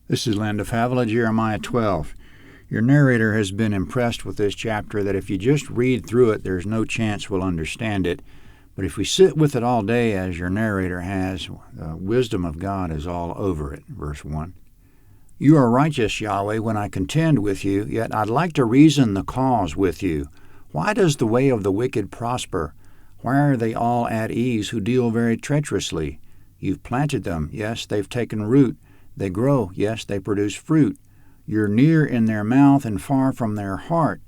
This is Linda Favela, Jeremiah 12. Your narrator has been impressed with this chapter that if you just read through it, there's no chance we'll understand it. But if we sit with it all day, as your narrator has, the wisdom of God is all over it. Verse 1. You are righteous, Yahweh, when I contend with you, yet I'd like to reason the cause with you. Why does the way of the wicked prosper? Why are they all at ease who deal very treacherously? You've planted them, yes, they've taken root. They grow, yes, they produce fruit. You're near in their mouth and far from their heart.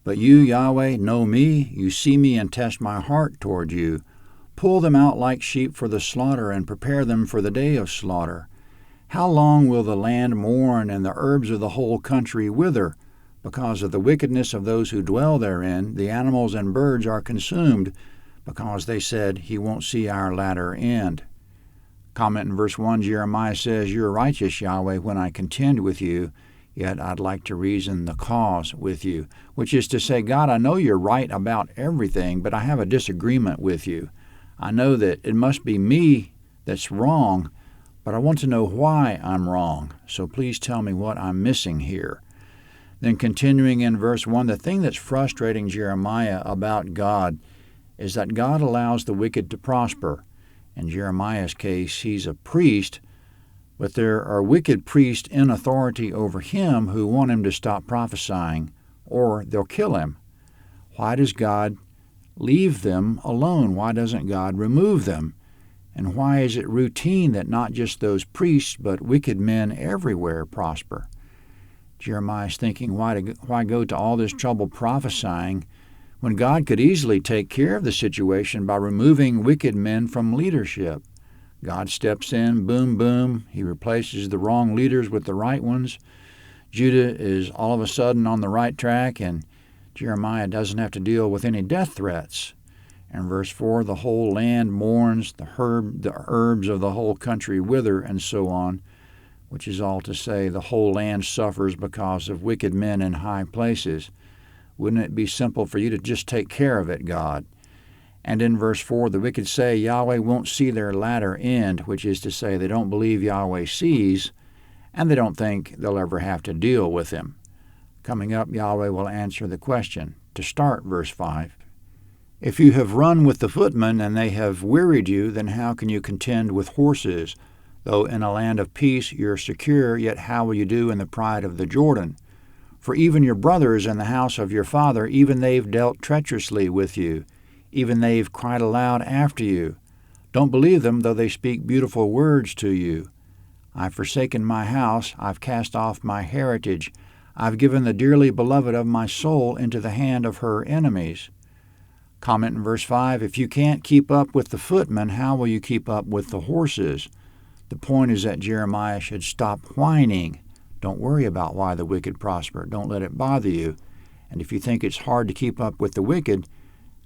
But you, Yahweh, know me. You see me and test my heart toward you. Pull them out like sheep for the slaughter and prepare them for the day of slaughter. How long will the land mourn and the herbs of the whole country wither? Because of the wickedness of those who dwell therein, the animals and birds are consumed, because they said, He won't see our latter end. Comment in verse 1, Jeremiah says, You're righteous, Yahweh, when I contend with you, yet I'd like to reason the cause with you. Which is to say, God, I know you're right about everything, but I have a disagreement with you. I know that it must be me that's wrong, but I want to know why I'm wrong. So please tell me what I'm missing here. Then continuing in verse 1, the thing that's frustrating Jeremiah about God is that God allows the wicked to prosper. In Jeremiah's case, he's a priest, but there are wicked priests in authority over him who want him to stop prophesying, or they'll kill him. Why does God leave them alone? Why doesn't God remove them? And why is it routine that not just those priests, but wicked men everywhere prosper? Jeremiah's thinking, why go to all this trouble prophesying when God could easily take care of the situation by removing wicked men from leadership? God steps in, boom, boom. He replaces the wrong leaders with the right ones. Judah is all of a sudden on the right track, and Jeremiah doesn't have to deal with any death threats. And verse 4, the whole land mourns, the herbs of the whole country wither, and so on, which is all to say the whole land suffers because of wicked men in high places. Wouldn't it be simple for you to just take care of it, God? And in verse 4, the wicked say Yahweh won't see their latter end, which is to say they don't believe Yahweh sees, and they don't think they'll ever have to deal with him. Coming up, Yahweh will answer the question. To start, verse 5, if you have run with the footmen and they have wearied you, then how can you contend with horses? Though in a land of peace you're secure, yet how will you do in the pride of the Jordan? For even your brothers in the house of your father, even they've dealt treacherously with you. Even they've cried aloud after you. Don't believe them, though they speak beautiful words to you. I've forsaken my house, I've cast off my heritage. I've given the dearly beloved of my soul into the hand of her enemies. Comment in verse 5, if you can't keep up with the footmen, how will you keep up with the horses? The point is that Jeremiah should stop whining. Don't worry about why the wicked prosper. Don't let it bother you. And if you think it's hard to keep up with the wicked,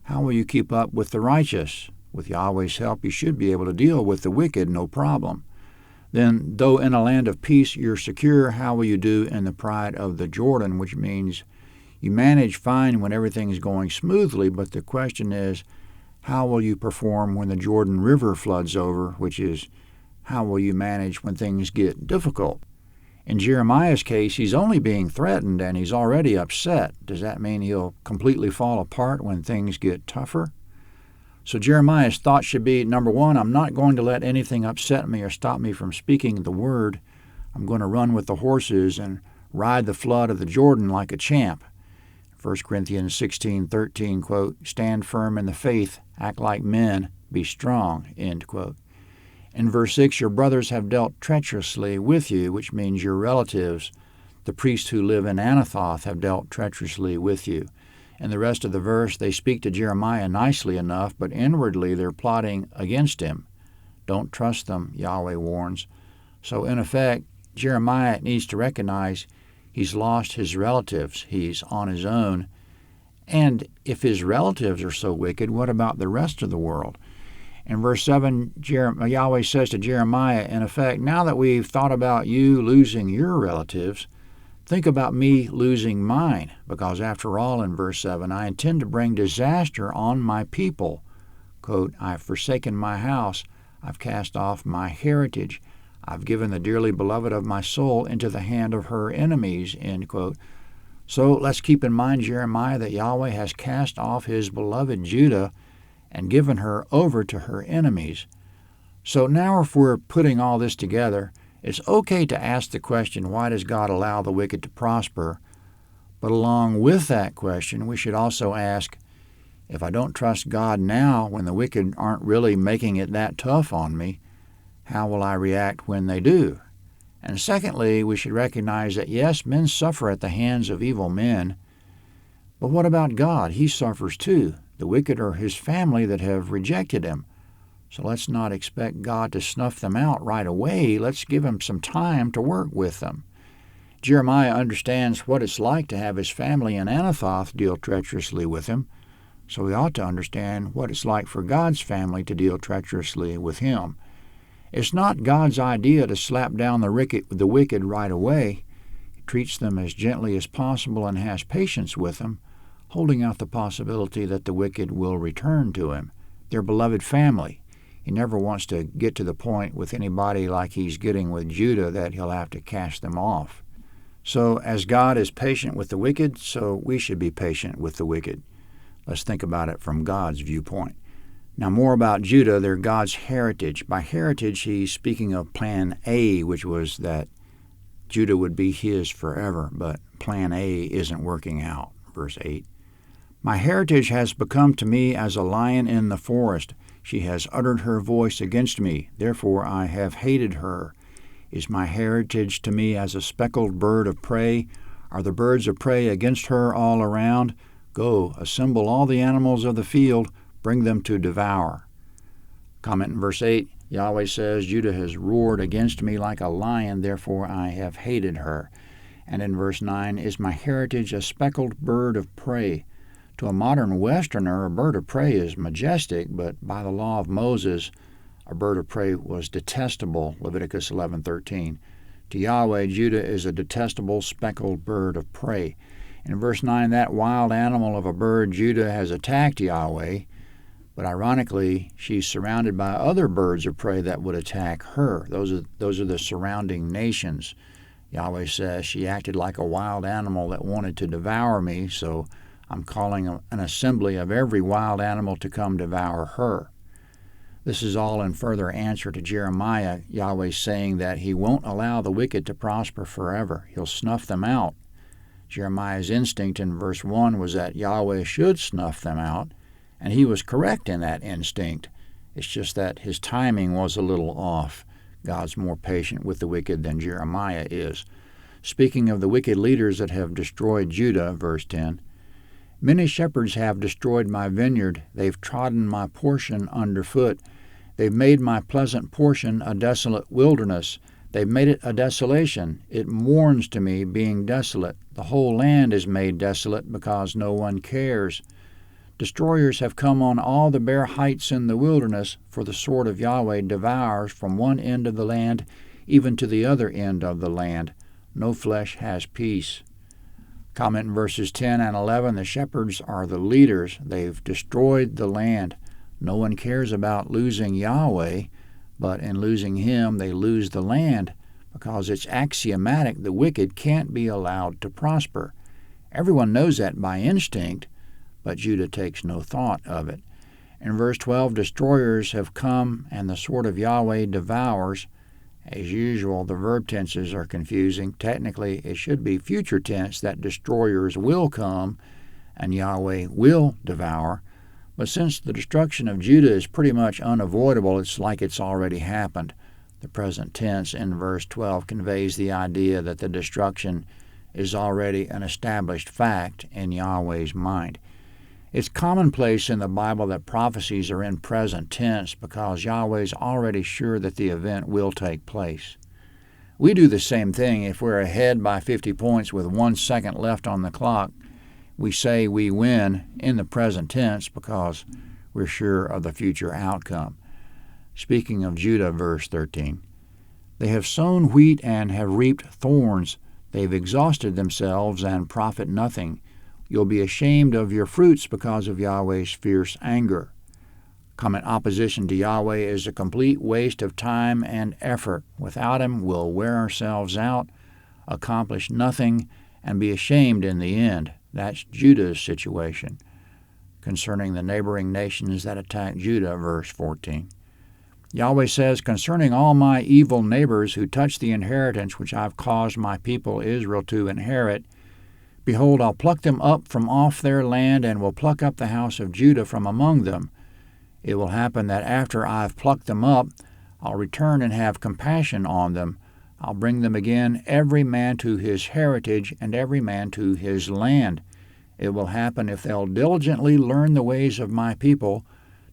how will you keep up with the righteous? With Yahweh's help, you should be able to deal with the wicked, no problem. Then, though in a land of peace you're secure, how will you do in the pride of the Jordan, which means you manage fine when everything's going smoothly, but the question is, how will you perform when the Jordan River floods over, which is, how will you manage when things get difficult? In Jeremiah's case, he's only being threatened and he's already upset. Does that mean he'll completely fall apart when things get tougher? So Jeremiah's thoughts should be, number one, I'm not going to let anything upset me or stop me from speaking the word. I'm going to run with the horses and ride the flood of the Jordan like a champ. 1 Corinthians 16:13, quote, stand firm in the faith, act like men, be strong, end quote. In verse 6, your brothers have dealt treacherously with you, which means your relatives, the priests who live in Anathoth, have dealt treacherously with you. In the rest of the verse, they speak to Jeremiah nicely enough, but inwardly they're plotting against him. Don't trust them, Yahweh warns. So in effect, Jeremiah needs to recognize he's lost his relatives. He's on his own. And if his relatives are so wicked, what about the rest of the world? In verse 7, Yahweh says to Jeremiah, in effect, now that we've thought about you losing your relatives, think about me losing mine, because after all, in verse 7, I intend to bring disaster on my people. Quote, I've forsaken my house, I've cast off my heritage, I've given the dearly beloved of my soul into the hand of her enemies, end quote. So let's keep in mind, Jeremiah, that Yahweh has cast off his beloved Judah and given her over to her enemies. So now if we're putting all this together, it's okay to ask the question, why does God allow the wicked to prosper? But along with that question, we should also ask, if I don't trust God now when the wicked aren't really making it that tough on me, how will I react when they do? And secondly, we should recognize that yes, men suffer at the hands of evil men, but what about God? He suffers too. The wicked are his family that have rejected him. So let's not expect God to snuff them out right away. Let's give him some time to work with them. Jeremiah understands what it's like to have his family in Anathoth deal treacherously with him, so he ought to understand what it's like for God's family to deal treacherously with him. It's not God's idea to slap down the wicked right away. He treats them as gently as possible and has patience with them, holding out the possibility that the wicked will return to him, their beloved family. He never wants to get to the point with anybody like he's getting with Judah that he'll have to cast them off. So as God is patient with the wicked, so we should be patient with the wicked. Let's think about it from God's viewpoint. Now, more about Judah. They're God's heritage. By heritage, he's speaking of Plan A, which was that Judah would be his forever, but Plan A isn't working out. Verse 8. My heritage has become to me as a lion in the forest. She has uttered her voice against me. Therefore I have hated her. Is my heritage to me as a speckled bird of prey? Are the birds of prey against her all around? Go, assemble all the animals of the field, bring them to devour. Comment in verse 8, Yahweh says, Judah has roared against me like a lion, therefore I have hated her. And in verse 9, is my heritage a speckled bird of prey? To a modern Westerner, a bird of prey is majestic, but by the law of Moses, a bird of prey was detestable, Leviticus 11:13. To Yahweh, Judah is a detestable speckled bird of prey. In verse 9, that wild animal of a bird, Judah, has attacked Yahweh, but ironically, she's surrounded by other birds of prey that would attack her. Those are the surrounding nations. Yahweh says she acted like a wild animal that wanted to devour me, so I'm calling an assembly of every wild animal to come devour her. This is all in further answer to Jeremiah, Yahweh saying that he won't allow the wicked to prosper forever. He'll snuff them out. Jeremiah's instinct in verse 1 was that Yahweh should snuff them out, and he was correct in that instinct. It's just that his timing was a little off. God's more patient with the wicked than Jeremiah is. Speaking of the wicked leaders that have destroyed Judah, verse 10, many shepherds have destroyed my vineyard. They've trodden my portion underfoot. They've made my pleasant portion a desolate wilderness. They've made it a desolation. It mourns to me, being desolate. The whole land is made desolate because no one cares. Destroyers have come on all the bare heights in the wilderness, for the sword of Yahweh devours from one end of the land even to the other end of the land. No flesh has peace. Comment in verses 10 and 11, the shepherds are the leaders. They've destroyed the land. No one cares about losing Yahweh, but in losing him, they lose the land, because it's axiomatic the wicked can't be allowed to prosper. Everyone knows that by instinct, but Judah takes no thought of it. In verse 12, destroyers have come, and the sword of Yahweh devours. As usual, the verb tenses are confusing. Technically, it should be future tense that destroyers will come, and Yahweh will devour. But since the destruction of Judah is pretty much unavoidable, it's like it's already happened. The present tense in verse 12 conveys the idea that the destruction is already an established fact in Yahweh's mind. It's commonplace in the Bible that prophecies are in present tense because Yahweh's already sure that the event will take place. We do the same thing if we're ahead by 50 points with 1 second left on the clock. We say we win in the present tense because we're sure of the future outcome. Speaking of Judah, verse 13, they have sown wheat and have reaped thorns. They've exhausted themselves and profit nothing. You'll be ashamed of your fruits because of Yahweh's fierce anger. Comment, opposition to Yahweh is a complete waste of time and effort. Without Him, we'll wear ourselves out, accomplish nothing, and be ashamed in the end. That's Judah's situation. Concerning the neighboring nations that attack Judah, verse 14. Yahweh says, concerning all my evil neighbors who touch the inheritance which I've caused my people Israel to inherit, behold, I'll pluck them up from off their land, and will pluck up the house of Judah from among them. It will happen that after I've plucked them up, I'll return and have compassion on them. I'll bring them again, every man to his heritage, and every man to his land. It will happen if they'll diligently learn the ways of my people,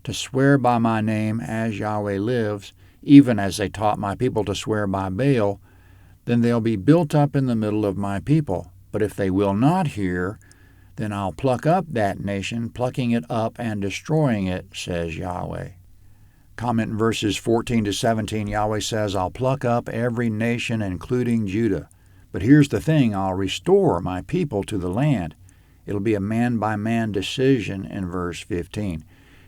to swear by my name as Yahweh lives, even as they taught my people to swear by Baal, then they'll be built up in the middle of my people. But if they will not hear, then I'll pluck up that nation, plucking it up and destroying it, says Yahweh. Comment in verses 14 to 17, Yahweh says, I'll pluck up every nation, including Judah. But here's the thing, I'll restore my people to the land. It'll be a man-by-man decision in verse 15.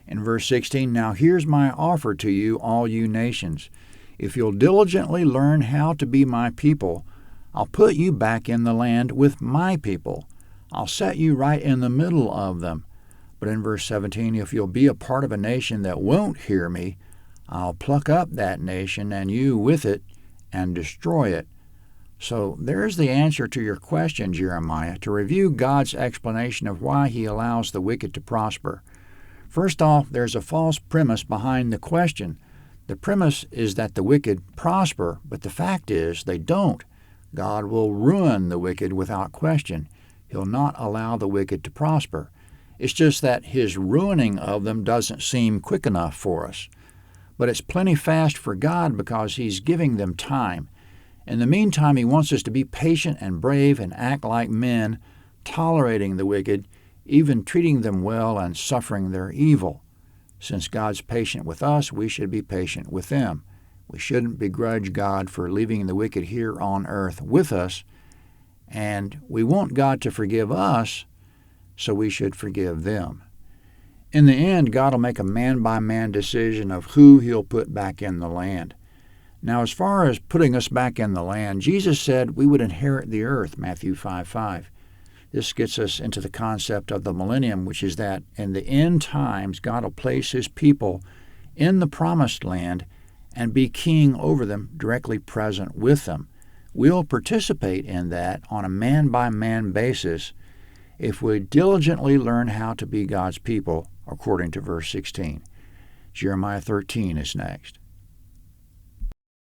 In verse 16, now here's my offer to you, all you nations. If you'll diligently learn how to be my people, I'll put you back in the land with my people. I'll set you right in the middle of them. But in verse 17, if you'll be a part of a nation that won't hear me, I'll pluck up that nation and you with it and destroy it. So there's the answer to your question, Jeremiah, to review God's explanation of why He allows the wicked to prosper. First off, there's a false premise behind the question. The premise is that the wicked prosper, but the fact is they don't. God will ruin the wicked without question. He'll not allow the wicked to prosper. It's just that His ruining of them doesn't seem quick enough for us. But it's plenty fast for God because He's giving them time. In the meantime, He wants us to be patient and brave and act like men, tolerating the wicked, even treating them well and suffering their evil. Since God's patient with us, we should be patient with them. We shouldn't begrudge God for leaving the wicked here on earth with us, and we want God to forgive us, so we should forgive them. In the end, God will make a man-by-man decision of who He'll put back in the land. Now, as far as putting us back in the land, Jesus said we would inherit the earth, Matthew 5:5. This gets us into the concept of the millennium, which is that in the end times, God will place His people in the promised land and be king over them, directly present with them. We'll participate in that on a man-by-man basis if we diligently learn how to be God's people, according to verse 16. Jeremiah 13 is next.